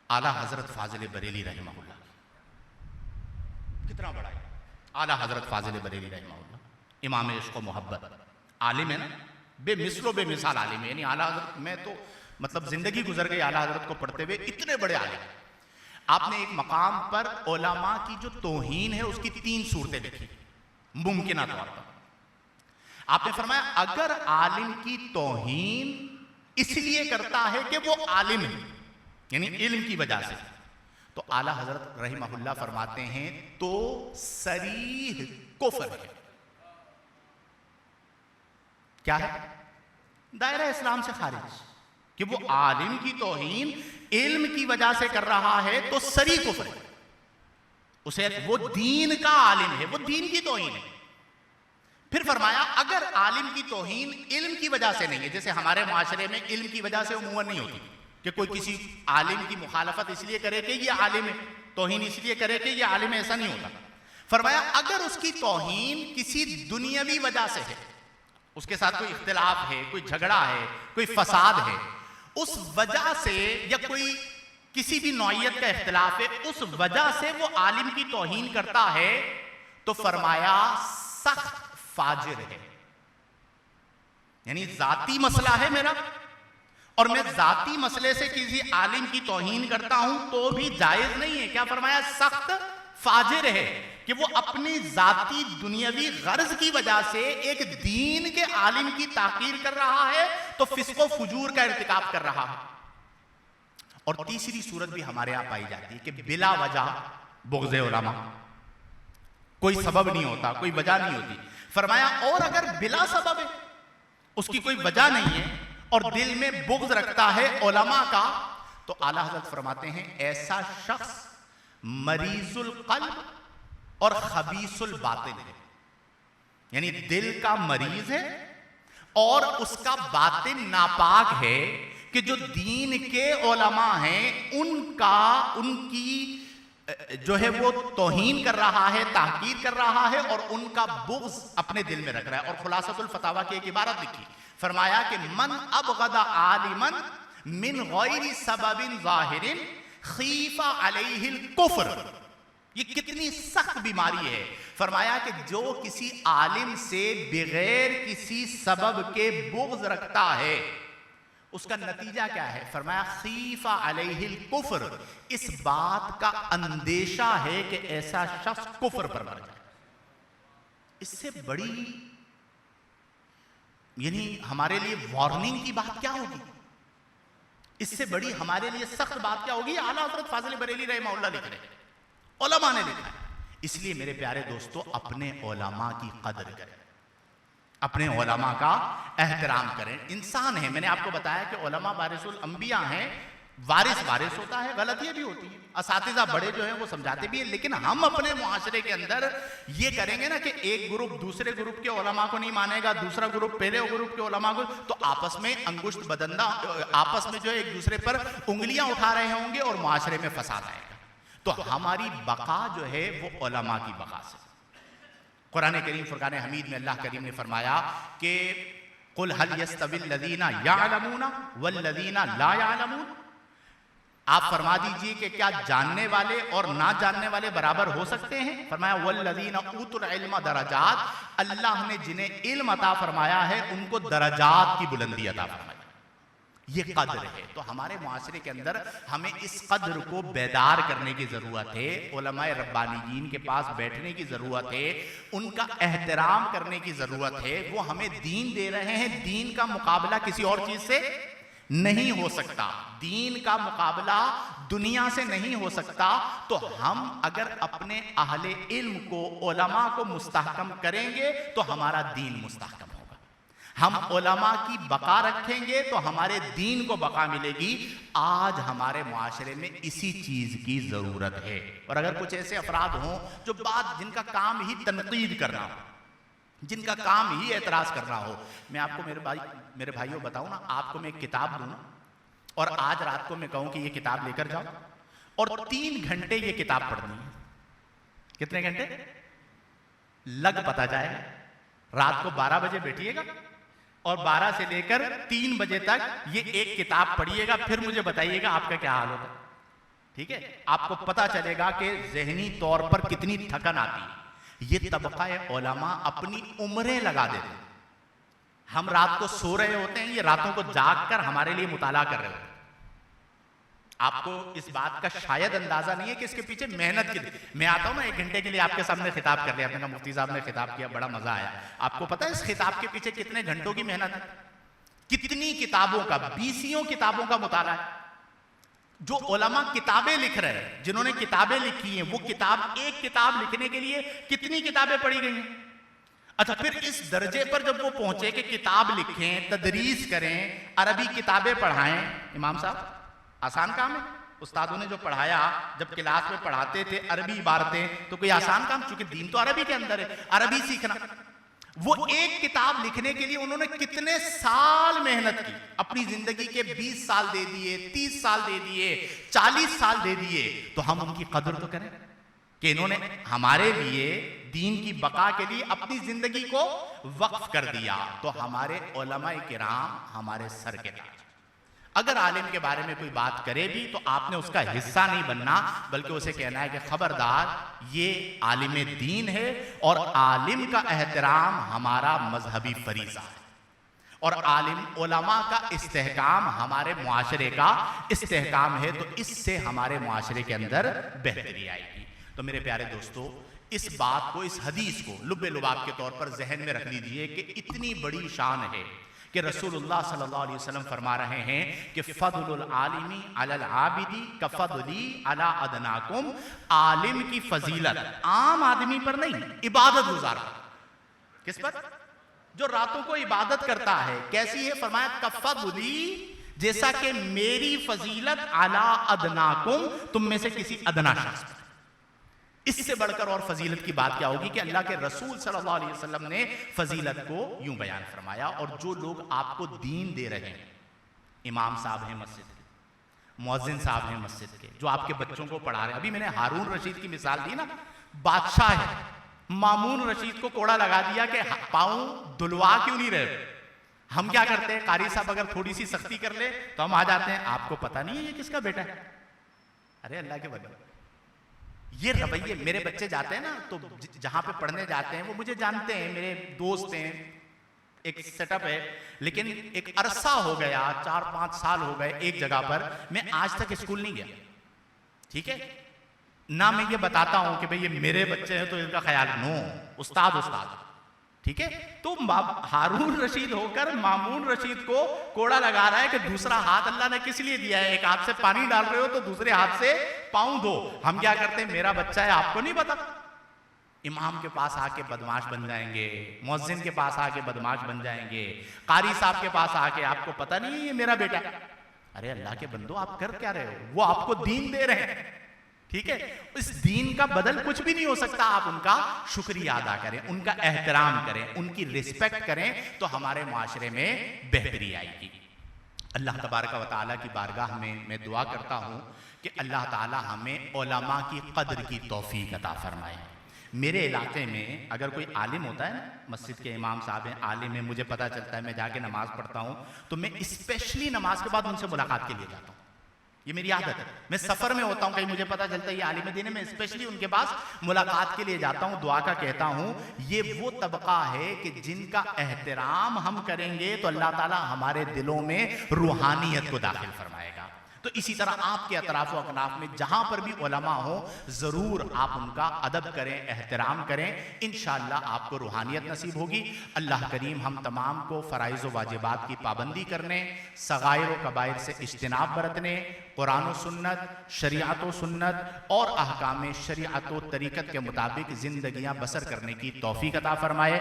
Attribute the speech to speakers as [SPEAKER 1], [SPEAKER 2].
[SPEAKER 1] आला हजरत फाजिल बरेली रहमहुल्लाह, कितना बड़ा है आला हजरत फाजिल बरेली रहमहुल्लाह, इमाम इश्क व मोहब्बत, आलिम है ना, बेमिसलो बेमिसाल आलिम है। यानी आला हजरत, मैं तो मतलब जिंदगी गुजर गई आला हजरत को पढ़ते हुए, इतने बड़े आलिम। आपने एक मकाम पर उलमा की जो तौहीन है उसकी 3 सूरतें लिखी मुमकिन तौर पर। आपने फरमाया अगर आलिम की तौहीन इसलिए करता है कि वो आलिम है, यानी इल्म की वजह से, तो आला हजरत रहमहुल्लाह फरमाते हैं तो सरीह कुफ्र है। क्या है? दायरा इस्लाम से खारिज। कि वो आलिम की तौहीन इल्म की वजह से कर रहा है तो सरी कुफ्र है, उसे वो दीन का आलिम है, वो दीन की तौहीन है। फिर फरमाया अगर आलिम की तौहीन इल्म की वजह से नहीं है, जैसे हमारे माशरे में इल्म की वजह से उमूमन नहीं होती कि कोई किसी आलिम की मुखालफत इसलिए करे कि ये आलिम है, तौहीन इसलिए करे कि ये आलिम है, ऐसा नहीं होता। फरमाया अगर उसकी तौहीन किसी दुनियावी वजह से है, उसके साथ कोई इख्तिलाफ है, कोई झगड़ा है, कोई फसाद है, उस वजह से, या कोई किसी भी नौइयत का इख्तिलाफ है, उस वजह से वो आलिम की तौहीन करता है, तो फरमाया सख्त फाजिर है। यानी जाती मसला है मेरा और मैं जाती मसले से किसी आलिम की तौहीन करता हूं तो भी जायज नहीं है। क्या फरमाया? सख्त फाजिर है कि वो अपनी जाती दुनियावी गर्ज की वजह से एक दीन के आलिम की ताकीर कर रहा है, तो फिस्को फुजूर का इर्तिकाब कर रहा है। और तीसरी सूरत भी हमारे यहां पाई जाती है कि बिला वजह बुग़्ज़े उलमा, कोई सबब नहीं होता, कोई वजह नहीं होती। फरमाया और अगर बिला सबब है, उसकी कोई वजह नहीं है और दिल में बुग़्ज़ रखता है उलमा का, तो आला हज़रत फरमाते हैं ऐसा शख्स मरीजुल क़ल्ब और खबीसुल बातिन है। यानी दिल का मरीज है और उसका बातिन नापाक है, कि जो दीन के उलमा हैं उनकी जो है वो तौहीन कर रहा है, ताकीर कर रहा है और उनका बुग़्ज़ अपने दिल में रख रहा है। और खुलासतुल फतावा की एक इबारत लिखी, फरमाया कि मन अबग़दा आलिमन मिन गैरि सबबिन ज़ाहिरिन खीफ़ा अलैहिल कुफ्र। ये कितनी सख्त बीमारी है। फरमाया कि जो किसी आलिम से बगैर किसी सबब के बुग़्ज़ रखता है, उसका नतीजा क्या है? फरमाया खीफा अलैहिल कुफ्र, इस बात का अंदेशा है कि ऐसा शख्स कुफ्र पर मर जाए। इससे बड़ी यानी हमारे लिए वार्निंग की बात क्या होगी? इससे बड़ी हमारे लिए सख्त बात क्या होगी? आला हज़रत फाजिल बरेली रहमहुल्लाह लिख रहे हैं, उलमा ने लिखा है। इसलिए मेरे प्यारे दोस्तों, अपने उलमा की कदर करें, अपने उलमा का एहतराम करें। इंसान है, मैंने आपको बताया कि उलमा वारिसुल अंबिया हैं, वारिस होता है, गलतियां भी होती हैं, असातिज़ा बड़े जो हैं वो समझाते भी हैं, लेकिन हम अपने मुआशरे के अंदर ये करेंगे ना कि एक ग्रुप दूसरे ग्रुप के उलमा को नहीं मानेगा, दूसरा ग्रुप पहले ग्रुप के उलमा को, तो आपस में अंगुश्त बदंदा, आपस में जो है एक दूसरे पर उंगलियां उठा रहे होंगे और मुआशरे में फसाद आएगा। तो हमारी बका जो है वो उलमा की बका से। कुरान करीम फुरकान हमीद में अल्लाह करीम ने फरमाया कि कुल हल यस्तविल लज़ीना यअलमूना वल्लज़ीना ला यअलमून, आप फरमा दीजिए कि क्या जानने वाले और ना जानने वाले बराबर हो सकते हैं? फरमाया वल्लज़ीना ऊतुल इल्म दरजात, अल्लाह ने जिन्हें इल्म अता फरमाया है उनको दरजात की बुलंदी अता फरमाई। ये कद्र है। तो हमारे मुआशरे के अंदर हमें इस कद्र को बेदार करने की ज़रूरत है, उलमाए रब्बानीयीन के पास बैठने की ज़रूरत है, उनका एहतराम करने की ज़रूरत है। वो हमें दीन दे रहे हैं, दीन का मुकाबला किसी और चीज़ से नहीं हो सकता, दीन का मुकाबला दुनिया से नहीं हो सकता। तो हम अगर अपने अहले इल्म को, उलमा को मुस्तहकम करेंगे तो हमारा दीन मुस्तहकम होगा। हम उलमा की बका रखेंगे तो हमारे दीन को बका मिलेगी। आज हमारे मुआशरे में इसी चीज की जरूरत है। और अगर कुछ ऐसे अफराद हों जो जिनका काम ही तनकीद करना हो, जिनका काम ही एतराज करना हो, मैं आपको मेरे भाइयों बताऊं ना, आपको मैं एक किताब दूं और आज रात को मैं कहूं कि ये किताब लेकर जाओ और 3 घंटे ये किताब पढ़नी है। कितने घंटे लग पता जाएगा। रात को 12 बजे बैठिएगा और 12 से लेकर 3 बजे तक ये एक किताब पढ़िएगा, फिर मुझे बताइएगा आपका क्या हाल होगा। ٹھیک ہے، آپ کو پتا چلے گا کہ ذہنی طور پر کتنی تھکن آتی ہے۔ یہ طبقہ علماء اپنی عمریں لگا دیتے ہیں۔ ہم رات کو سو رہے ہوتے ہیں، یہ راتوں کو جاگ کر ہمارے لیے مطالعہ کر رہے ہوتے ہیں۔ آپ کو اس بات کا شاید اندازہ نہیں ہے کہ اس کے پیچھے محنت کی۔ میں آتا ہوں نا 1 گھنٹے کے لیے آپ کے سامنے خطاب کر لیا، آپ نے کہا مفتی صاحب نے خطاب کیا، بڑا مزہ آیا۔ آپ کو پتا ہے اس خطاب کے پیچھے کتنے گھنٹوں کی محنت ہے، کتنی کتابوں کا، 20 کتابوں کا مطالعہ ہے۔ جو علماء کتابیں لکھ رہے ہیں، جنہوں نے کتابیں لکھی ہیں، وہ ایک کتاب لکھنے کے لیے کتنی کتابیں پڑھی گئی ہیں۔ اچھا، پھر اس درجے پر جب وہ پہنچے کہ کتاب لکھیں، تدریس کریں، عربی کتابیں پڑھائیں، امام صاحب آسان کام ہے؟ استادوں نے جو پڑھایا، جب کلاس میں پڑھاتے تھے عربی عبارتیں، تو کوئی آسان کام؟ چونکہ دین تو عربی کے اندر ہے، عربی سیکھنا۔ وہ ایک کتاب لکھنے کے لیے انہوں نے کتنے سال محنت کی، اپنی زندگی کے 20 سال دے دیے، 30 سال دے دیے، 40 سال دے دیے۔ تو ہم ان کی قدر تو کریں کہ انہوں نے ہمارے لیے دین کی بقا کے لیے اپنی زندگی کو وقف کر دیا۔ تو ہمارے علماء کرام ہمارے سر کے تاج۔ اگر عالم کے بارے میں کوئی بات کرے بھی تو آپ نے اس کا حصہ نہیں بننا، بلکہ اسے کہنا ہے کہ خبردار، یہ عالم دین ہے اور عالم کا احترام ہمارا مذہبی فریضہ ہے، اور عالم علماء کا استحکام ہمارے معاشرے کا استحکام ہے۔ تو اس سے ہمارے معاشرے کے اندر بہتری آئے گی۔ تو میرے پیارے دوستو، اس بات کو، اس حدیث کو لب لباب کے طور پر ذہن میں رکھ لیجئے کہ اتنی بڑی شان ہے کہ رسول اللہ صلی اللہ علیہ وسلم فرما رہے ہیں کہ فضل العالمی علی العابدی کفضلی علی ادناکم۔ عالم کی فضیلت عام آدمی پر نہیں، عبادت گزار پر۔ کس پر؟ جو راتوں کو عبادت کرتا ہے۔ کیسی ہے؟ فرمایا کفضلی، جیسا کہ میری فضیلت علی ادناکم، تم میں سے کسی ادنا شخص پر۔ اس سے بڑھ کر اور فضیلت کی بات کیا ہوگی کہ اللہ کے رسول صلی اللہ علیہ وسلم نے فضیلت کو یوں بیان فرمایا۔ اور جو لوگ آپ کو دین دے رہے ہیں، امام صاحب ہیں مسجد کے، مؤذن صاحب ہیں مسجد کے، جو آپ کے بچوں کو پڑھا رہے ہیں۔ ابھی میں نے ہارون رشید کی مثال دی نا، بادشاہ ہے، مامون رشید کو کوڑا لگا دیا کہ پاؤں دھلوا کیوں نہیں رہے۔ ہم کیا کرتے ہیں؟ قاری صاحب اگر تھوڑی سی سختی کر لے تو ہم آ جاتے ہیں، آپ کو پتہ نہیں ہے یہ کس کا بیٹا ہے؟ ارے اللہ کے بندے، یہ رویے۔ میرے بچے جاتے ہیں نا تو جہاں پہ پڑھنے جاتے ہیں وہ مجھے جانتے ہیں، میرے دوست ہیں، ایک سیٹ اپ ہے، لیکن ایک عرصہ ہو گیا، 4-5 سال ہو گئے ایک جگہ پر میں آج تک اسکول نہیں گیا، ٹھیک ہے؟ نہ میں یہ بتاتا ہوں کہ بھئی یہ میرے بچے ہیں تو ان کا خیال، نو، استاد، ٹھیک ہے؟ تو ہارون رشید ہو کر مامون رشید کو کوڑا لگا رہا ہے کہ دوسرا ہاتھ اللہ نے کس لیے دیا ہے؟ ایک ہاتھ سے پانی ڈال رہے ہو تو دوسرے ہاتھ سے پاؤں دھو۔ ہم کیا کرتے ہیں؟ میرا بچہ ہے، آپ کو نہیں پتا؟ امام کے پاس آ کے بدمعاش بن جائیں گے، مؤذن کے پاس آ کے بدمعاش بن جائیں گے، قاری صاحب کے پاس آ کے آپ کو پتہ نہیں ہے یہ میرا بیٹا ہے۔ ارے اللہ کے بندو، آپ کر کیا رہے ہو؟ وہ آپ کو دین دے رہے ہیں، ٹھیک ہے؟ اس دین کا بدل کچھ بھی نہیں ہو سکتا۔ آپ ان کا شکریہ ادا کریں، ان کا احترام کریں، ان کی رسپیکٹ کریں، تو ہمارے معاشرے میں بہتری آئے گی۔ اللہ تبارک و تعالیٰ کی بارگاہ میں میں دعا کرتا ہوں کہ اللہ تعالیٰ ہمیں علماء کی قدر کی توفیق عطا فرمائے۔ میرے علاقے میں اگر کوئی عالم ہوتا ہے نا، مسجد کے امام صاحب ہیں، عالم ہیں، مجھے پتا چلتا ہے، میں جا کے نماز پڑھتا ہوں تو میں اسپیشلی نماز کے بعد ان سے ملاقات کے لیے جاتا ہوں۔ یہ میری عادت ہے، میں سفر میں ہوتا ہوں، کہیں مجھے پتا چلتا ہے یہ عالم دین ہے، میں اسپیشلی ان کے پاس ملاقات کے لیے جاتا ہوں، دعا کا کہتا ہوں۔ یہ وہ طبقہ ہے کہ جن کا احترام ہم کریں گے تو اللہ تعالیٰ ہمارے دلوں میں روحانیت کو داخل فرمائے گا۔ تو اسی طرح آپ کے اطراف و اکناف میں جہاں پر بھی علماء ہوں، ضرور آپ ان کا ادب کریں، احترام کریں، انشاءاللہ آپ کو روحانیت نصیب ہوگی۔ اللہ کریم ہم تمام کو فرائض و واجبات کی پابندی کرنے، صغائر و کبائر سے اجتناب برتنے، قرآن و سنت، شریعت و سنت اور احکام شریعت و طریقت کے مطابق زندگیاں بسر کرنے کی توفیق عطا فرمائے۔